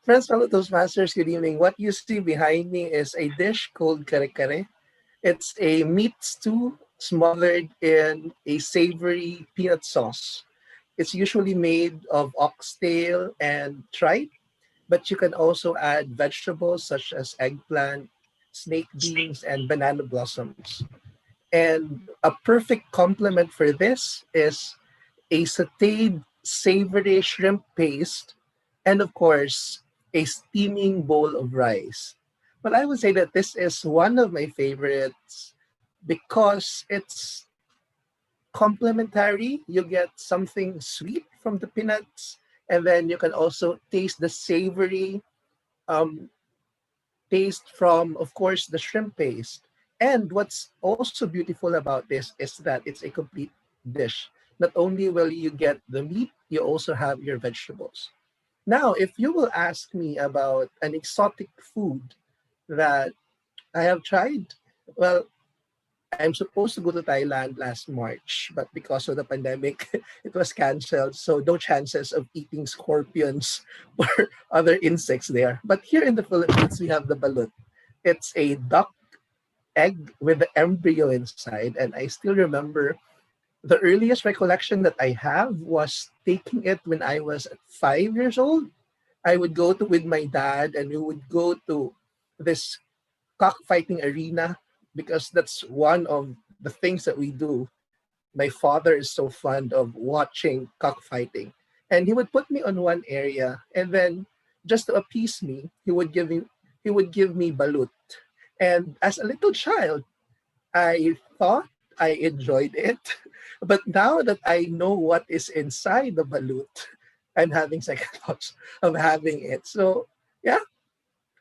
Friends, fellow Toastmasters, good evening. What you see behind me is a dish called kare-kare. It's a meat stew smothered in a savory peanut sauce. It's usually made of oxtail and tripe, but you can also add vegetables such as eggplant, snake beans, and banana blossoms. And a perfect complement for this is a sauteed savory shrimp paste, and of course, a steaming bowl of rice. Well, I would say that this is one of my favorites because it's complementary. You get something sweet from the peanuts, and then you can also taste the savory taste from, of course, the shrimp paste. And what's also beautiful about this is that it's a complete dish. Not only will you get the meat, you also have your vegetables. Now, if you will ask me about an exotic food that I have tried, well, I'm supposed to go to Thailand last March, but because of the pandemic, it was canceled. So no chances of eating scorpions or other insects there. But here in the Philippines, we have the balut. It's a duck egg with the embryo inside. And I still remember the earliest recollection that I have was taking it when I was 5 years old. I would go to with my dad and we would go to this cockfighting arena because that's one of the things that we do. My father is so fond of watching cockfighting. And he would put me on one area and then just to appease me, he would give me balut. And as a little child, I thought I enjoyed it. But now that I know what is inside the balut, I'm having second thoughts of having it. So yeah,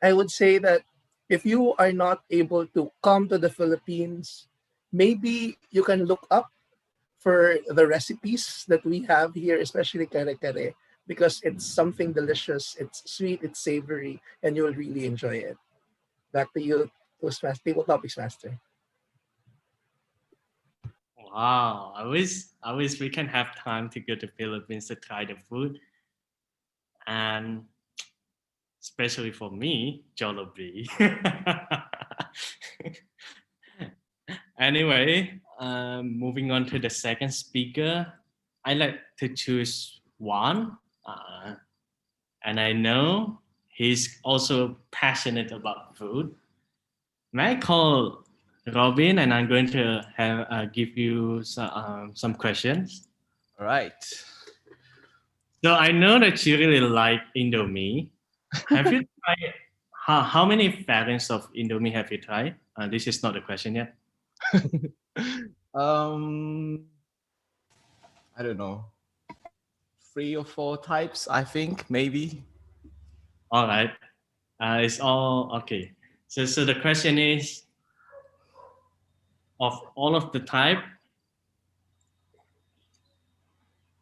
I would say that if you are not able to come to the Philippines, maybe you can look up for the recipes that we have here, especially kare kare, because it's something delicious, it's sweet, it's savory, and you'll really enjoy it. Back to you, Toastmaster, Table Topics Master. Wow, I wish we can have time to go to Philippines to try the food, and especially for me, Jollibee. Anyway, moving on to the second speaker, I like to choose one, and I know he's also passionate about food. May I call Robin, and I'm going to have give you some questions. All right. So I know that you really like Indomie. Have you tried? How many variants of Indomie have you tried? This is not a question yet. I don't know. 3 or 4 types, I think, maybe. All right. It's all okay. So the question is, of all of the type,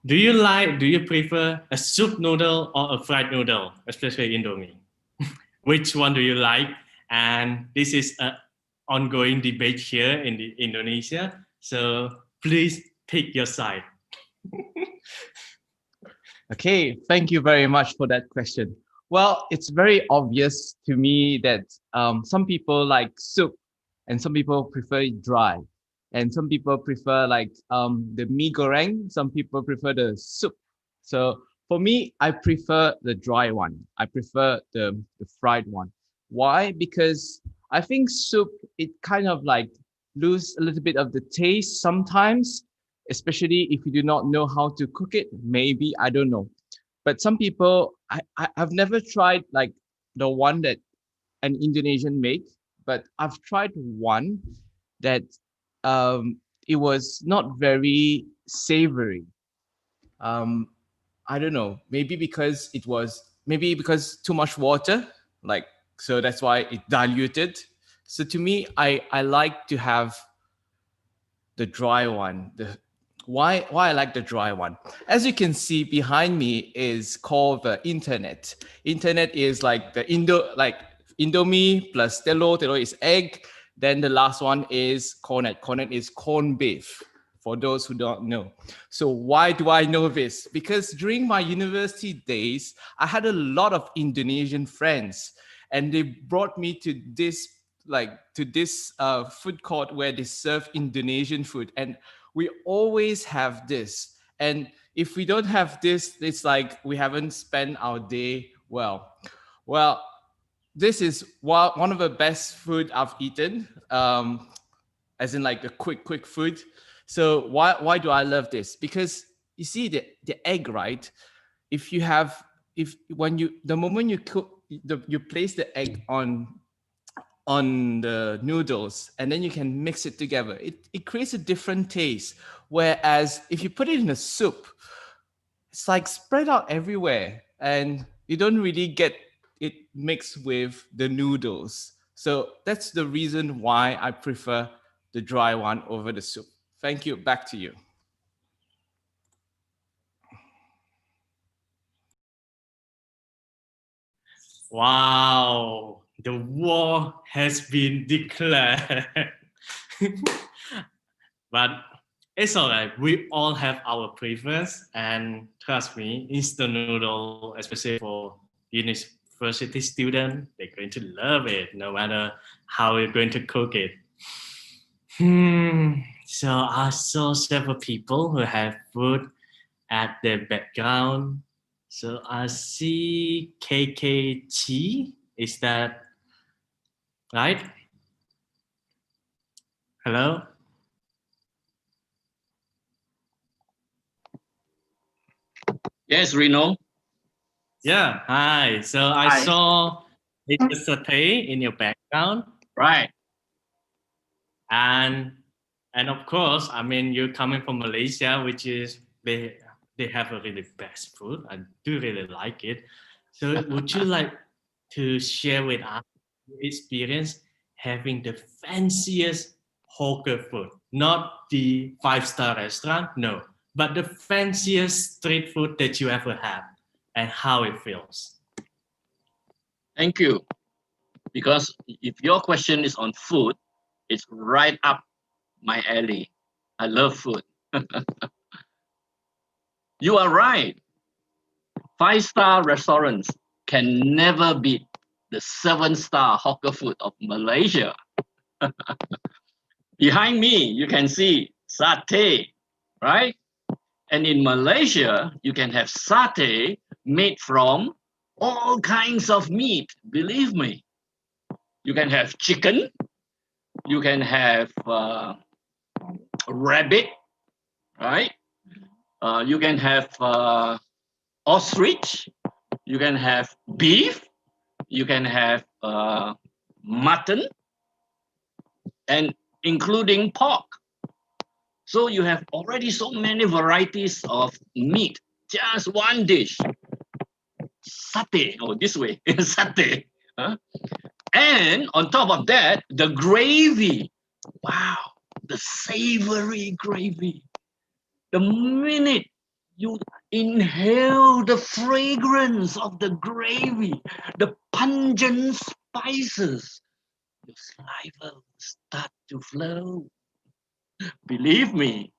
do you prefer a soup noodle or a fried noodle, especially Indomie? Which one do you like? And this is an ongoing debate here in Indonesia. So please pick your side. Okay, thank you very much for that question. Well, it's very obvious to me that some people like soup and some people prefer it dry. And some people prefer like the mee goreng, some people prefer the soup. So for me, I prefer the dry one. I prefer the fried one. Why? Because I think soup, it kind of like lose a little bit of the taste sometimes, especially if you do not know how to cook it. Maybe, I don't know. But some people, I've never tried like the one that an Indonesian make, but I've tried one that it was not very savory. I don't know, maybe because too much water, like, so that's why it diluted. So to me, I like to have the dry one. Why I like the dry one? As you can see behind me is called the internet. Internet is like the Indomie plus telur. Telur is egg. Then the last one is cornet. Cornet is corned beef, for those who don't know. So why do I know this? Because during my university days, I had a lot of Indonesian friends, and they brought me to this food court where they serve Indonesian food, and we always have this. And if we don't have this, it's like we haven't spent our day well. Well, this is one of the best food I've eaten, as in like the quick food. So why do I love this? Because you see the egg, right? The moment you cook, you place the egg on the noodles and then you can mix it together. It creates a different taste. Whereas if you put it in a soup, it's like spread out everywhere and you don't really get it mixed with the noodles. So that's the reason why I prefer the dry one over the soup. Thank you. Back to you. Wow, the war has been declared. But it's all right. We all have our preference, and trust me, instant noodle, especially for university student, they're going to love it, no matter how you're going to cook it. So I saw several people who have food at their background. So I see KKT. Is that right? Hello? Yes, Reno. Yeah, hi. So I Hi. saw little satay in your background. Right. And of course, I mean, you're coming from Malaysia, which is they have a really best food. I do really like it. So would you like to share with us your experience having the fanciest hawker food? Not the 5-star restaurant, no, but the fanciest street food that you ever had and how it feels. Thank you. Because if your question is on food, it's right up my alley. I love food. You are right. 5-star restaurants can never beat the 7-star hawker food of Malaysia. Behind me, you can see satay, right? And in Malaysia, you can have satay made from all kinds of meat, believe me. You can have chicken, you can have rabbit, right? You can have ostrich, you can have beef, you can have mutton, and including pork. So you have already so many varieties of meat, just one dish. Satay, oh, this way, satay. Huh? And on top of that, the gravy. Wow, the savory gravy. The minute you inhale the fragrance of the gravy, the pungent spices, your saliva will start to flow. Believe me,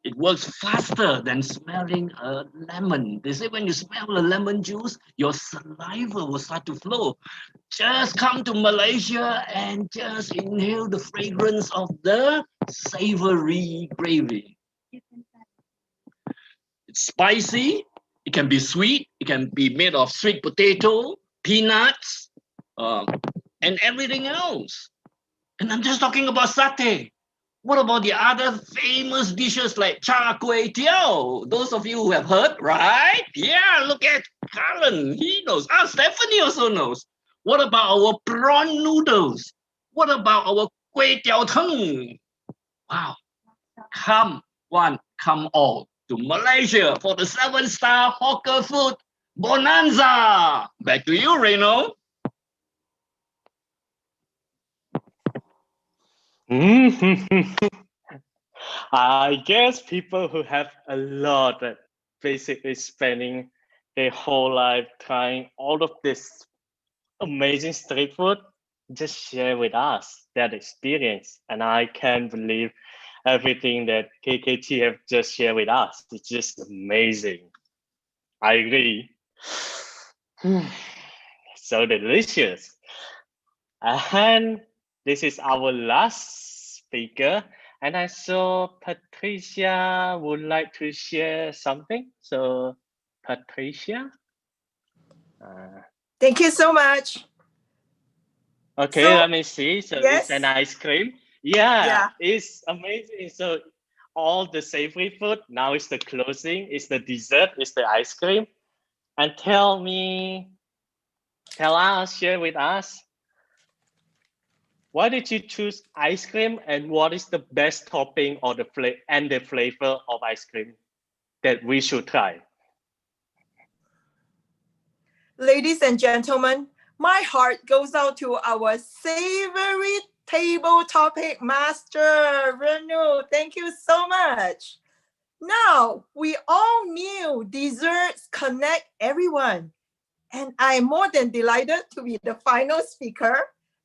it works faster than smelling a lemon. They say when you smell a lemon juice, your saliva will start to flow. Just come to Malaysia and just inhale the fragrance of the savory gravy. It's spicy, it can be sweet, it can be made of sweet potato, peanuts, and everything else. And I'm just talking about satay. What about the other famous dishes like char kway teow? Those of you who have heard, right? Yeah, look at Colin, he knows. Stephanie also knows. What about our prawn noodles? What about our kway teow teng? Wow, come one, come all to Malaysia for the 7-star hawker food bonanza. Back to you, Reno. I guess people who have a lot of basically spending their whole life trying all of this amazing street food just share with us that experience. And I can't believe everything that KKT have just shared with us. It's just amazing. I agree. So delicious. And this is our last speaker. And I saw Patricia would like to share something. So Patricia. Thank you so much. Okay, So, let me see. So it's an ice cream. Yeah, it's amazing. So all the savory food, now it's the closing, it's the dessert, it's the ice cream. And tell us, share with us, why did you choose ice cream and what is the best topping or the flavor of ice cream that we should try? ladies and gentlemen, my heart goes out to our savory table topic master, Renu. Thank you so much. Now, we all knew desserts connect everyone. And I'm more than delighted to be the final speaker.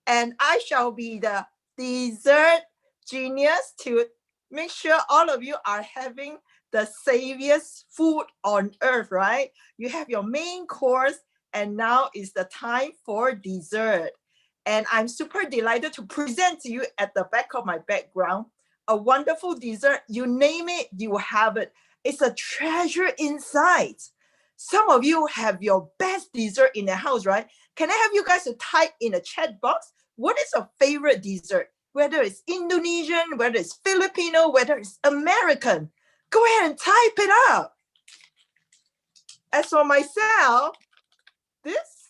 And I shall be the dessert genius to make sure all of you are having the saviest food on earth, right? You have your main course, and now is the time for dessert. And I'm super delighted to present to you at the back of my background a wonderful dessert. You name it, you have it. It's a treasure inside. Some of you have your best dessert in the house, right? Can I have you guys to type in a chat box? What is your favorite dessert? Whether it's Indonesian, whether it's Filipino, whether it's American. Go ahead and type it up. As for myself, this,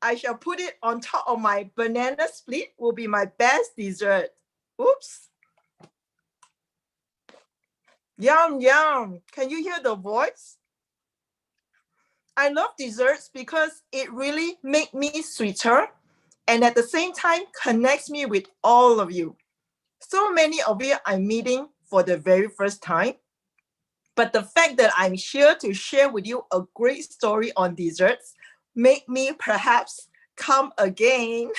I shall put it on top of my banana split, will be my best dessert. Oops. Yum, yum. Can you hear the voice? I love desserts because it really makes me sweeter and at the same time connects me with all of you. So many of you I'm meeting for the very first time. But the fact that I'm here to share with you a great story on desserts make me perhaps come again.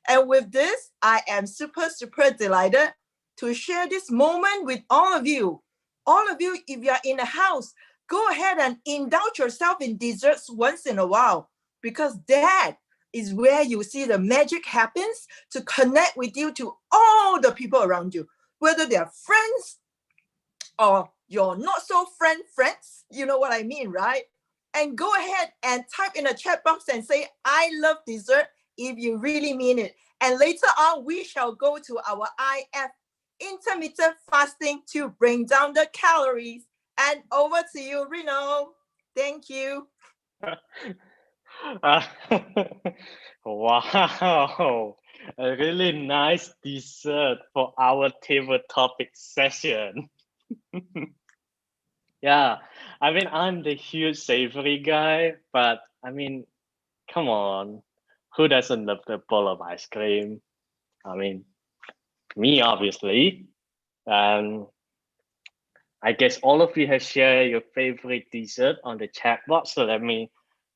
And with this, I am super, super delighted to share this moment with all of you. All of you, if you're in a house, go ahead and indulge yourself in desserts once in a while, because that is where you see the magic happens to connect with you to all the people around you, whether they're friends or your not so friends, you know what I mean, right? And go ahead and type in the chat box and say, I love dessert, if you really mean it. And later on, we shall go to our IF, intermittent fasting, to bring down the calories. And over to you, Reno. Thank you. Wow, a really nice dessert for our table topic session. Yeah, I mean, I'm the huge savory guy, but I mean, come on, who doesn't love the bowl of ice cream? I mean, me, obviously. And I guess all of you have shared your favorite dessert on the chat box, so let me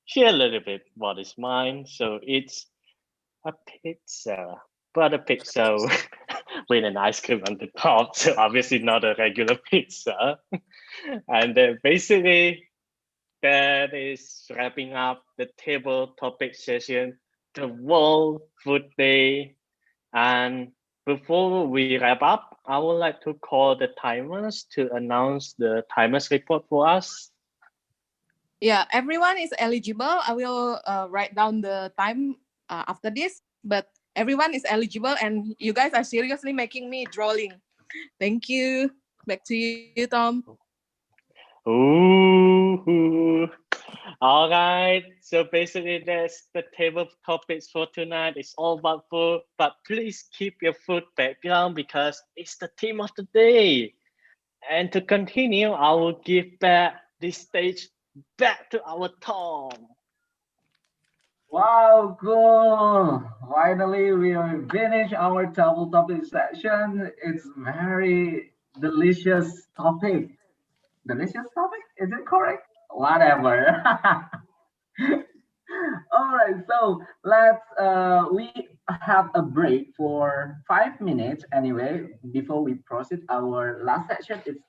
share a little bit what is mine. So it's a pizza, but a pizza with an ice cream on the top. So obviously not a regular pizza. And basically, that is wrapping up the table topic session, the World Food Day. And before we wrap up, I would like to call the timers to announce the timers report for us. Yeah, everyone is eligible. I will write down the time after this, but everyone is eligible and you guys are seriously making me drooling. Thank you. Back to you, Tom. Ooh. All right. So basically, that's the table topics for tonight. It's all about food, but please keep your food background because it's the theme of the day. And to continue, I will give back this stage back to our Tom. Wow, cool. Finally, we have finished our table topic session. It's very delicious topic. Delicious topic? Is it correct? Whatever. All right, so let's we have a break for 5 minutes anyway before we proceed our last section. It's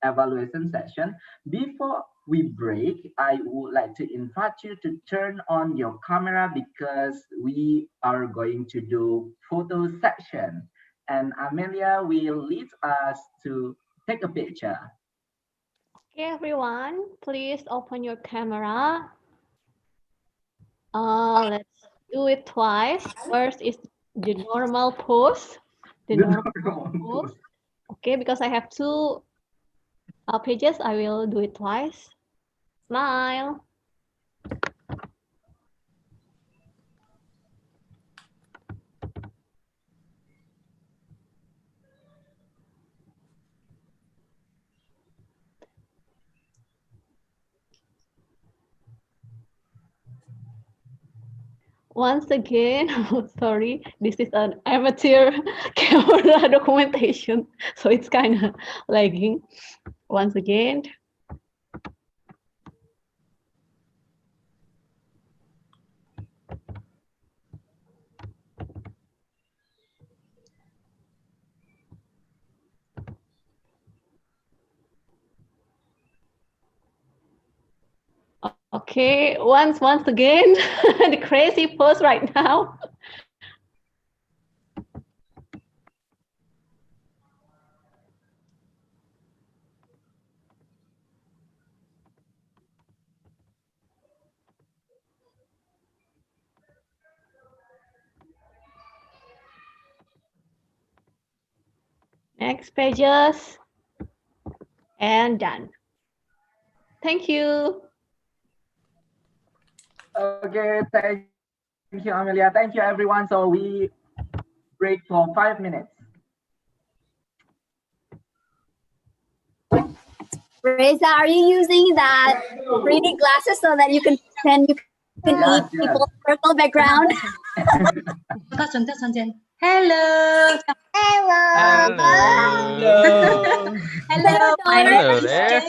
evaluation session. Before we break, I would like to invite you to turn on your camera because we are going to do photo section, and Amelia will lead us to take a picture. Okay, everyone, please open your camera. Let's do it twice. First is the normal pose. The normal pose. Okay, because I have two pages, I will do it twice. Smile. Once again, sorry, this is an amateur camera documentation, so it's kind of lagging. Once again. Okay, once again, the crazy pose right now. Next pages. And done. Thank you. Okay, thank you, Amelia. Thank you, everyone. So we break for 5 minutes. Reza, are you using that 3D glasses so that you can eat people's circle background? Hello. Hello. Hello. Hello, Hello Doris. there.